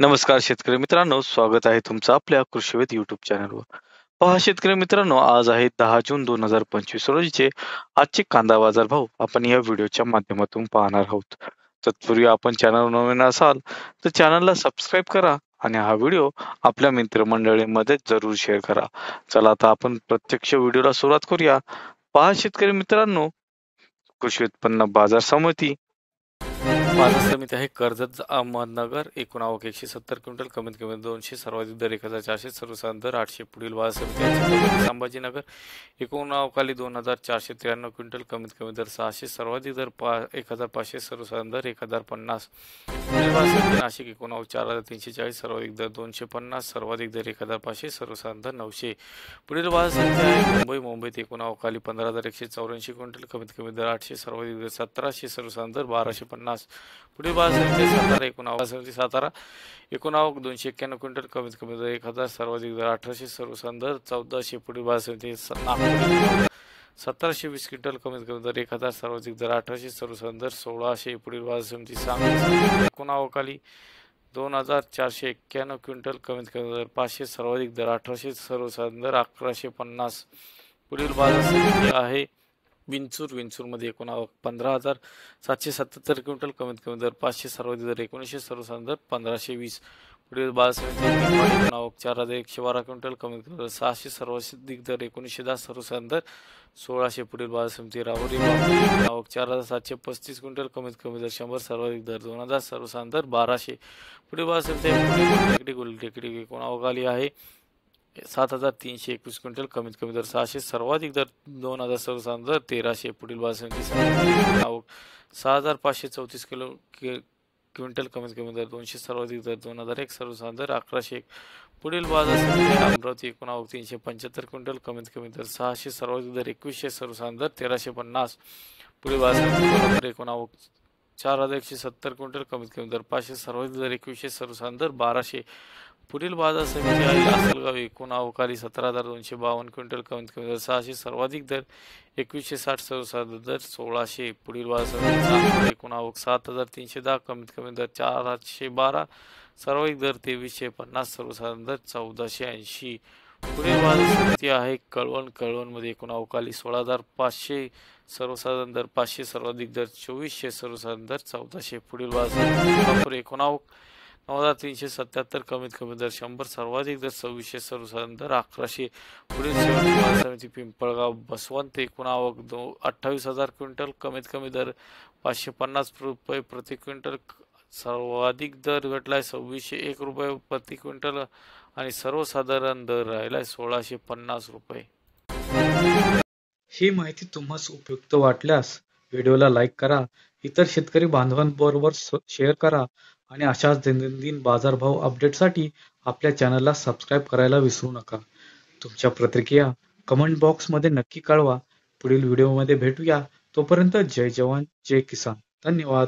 नमस्कार शेतकरी मित्रांनो, स्वागत आहे तुमचं आपल्या कृषीविद YouTube चॅनलवर. पहा शेतकरी मित्रांनो, आज आहे 10 जून 2025 रोजीचे आजचे कांदा बाजार भाव आपण या व्हिडिओच्या माध्यमातून पाहणार आहोत. तत्पूर्वी आपण चॅनल नवीन असाल तर चॅनलला सबस्क्राईब करा आणि हा व्हिडिओ आपल्या मित्रमंडळींमध्ये जरूर शेअर करा. चला आता आपण प्रत्यक्ष व्हिडिओला सुरुवात करूया. पहा शेतकरी मित्रांनो, कृषी उत्पन्न बाजार समिती बाजार समिती आहे कर्जत अहमदनगर. एकूण आवक 170 क्विंटल, कमीत कमी 200, सर्वाधिक दर 1400, सर्वसाधारण दर 800. पुढील बाजार समिती आहे छत्रपती संभाजीनगर. एकूण आवकाली 2493 क्विंटल, कमीत कमी दर 600, सर्वाधिक दर 1500, सर्वसाधारण दर 1050. पुढील बाजार समिती नाशिक. एकूण आवक 4340, सर्वाधिक दर 250, सर्वाधिक दर 1500, सर्वसाधारण दर 900. पुढील बाजार समिती आहे मुंबईत. एकूण आवकाली 15184 क्विंटल, कमीत कमी दर 800, सर्वाधिक दर 1700, सर्वसाधारण दर 1250. पुढील बाजार समिती सातारा. एकूण आवक समिती सातारा. एकूण आवक 291 क्विंटल, कमीत कमी दर 1000, सर्वाधिक दर 1800, सर्वसाधारण दर 1400. पुढील बाजार समिती नागपूर. 1720 क्विंटल, कमीत कमी दर 1000, सर्वाधिक दर 1800, सर्वसाधारण दर 1600. पुढील बाजार समिती सांगली. एकूण आवकाली 2491 क्विंटल, कमीत कमी दर 500, सर्वाधिक दर 1800, सर्वसाधारण दर 1150. पुढील बाजार समिती आहे विंचूरमध्ये. एकूण आवक 15777 क्विंटल, कमीत कमी दर 500, सर्वाधिक दर 1900, सर्वसाधारण दर 1520. पुढील बाजार समिती एकूण आवक 4112 क्विंटल, कमीत कमी दर 600, सर्वाधिक दर 1910, सर्वसाधारण दर 1600. पुढील बाजार समिती राहुरी. आवक 4735 क्विंटल, कमीत कमी दर 100, सर्वाधिक दर 2000, सर्वसाधारण दर 1200. पुढील बाजार समिती गुलटेकडी. एकूण आवक आली आहे 7321 क्विंटल, कमीत कमी दर 600, सर्वाधिक दर 2000, सर्वसाधारण दर 1300. पुढील बाजार समिती आवक 6534 क्विंटल, कमीत कमी दर 200, सर्वाधिक दर 2001, सर्वसाधारण दर 1101. पुढील बाजार समिती अमरावती. एकूण आवक 375 क्विंटल, कमीत कमी दर 600, सर्वाधिक दर 2100, सर्वसाधारण दर 1350. पुढील बाजार समिती कोल्हापूर. एकूण आवक 4170 क्विंटल, कमीत कमी दर 500, सर्वाधिक दर 2100, सर्वसाधारण दर 1200. पुढील बाजार समिती आहे लासलगाव. एकूण आवकाली 17252 क्विंटल, कमीत कमी दर 600, सर्वाधिक दर 2160, सर्वसाधारण दर 1600. पुढील बाजार समिती चांदवड. एकूण आवक 7310, कमीत कमी दर 412, सर्वाधिक दर 2350, सर्वसाधारण दर 1480. पुढील बाजार समिती आहे कळवणमध्ये. एकूण आवकाली 16500, सर्वसाधारण दर 500, सर्वाधिक दर 2400, सर्वसाधारण दर 1400. पुढील बाजार समिती सोलापूर. एकूण आवक 9377, कमीत कमी दर 100, सर्वाधिक दर 2600, सर्वसाधारण दर 1100. पुढील बाजार समिती पिंपळगाव बसवंत. एकूण आवक 28000 क्विंटल, कमीत कमी दर 550 रुपये प्रति क्विंटल, सर्वाधिक दर घटलाय 2601 रुपये प्रति क्विंटल आणि सर्वसाधारण दर राहिलाय 1650 रुपये. ही माहिती तुम्हाला उपयुक्त वाटल्यास व्हिडिओला लाईक करा, इतर शेतकरी बांधवांबरोबर शेअर करा आणि अशाच दैनंदिन बाजारभाव अपडेटसाठी आपल्या चॅनलला सबस्क्राईब करायला विसरू नका. तुमच्या प्रतिक्रिया कमेंट बॉक्समध्ये नक्की कळवा. पुढील व्हिडिओमध्ये भेटूया. तोपर्यंत जय जवान जय किसान. धन्यवाद.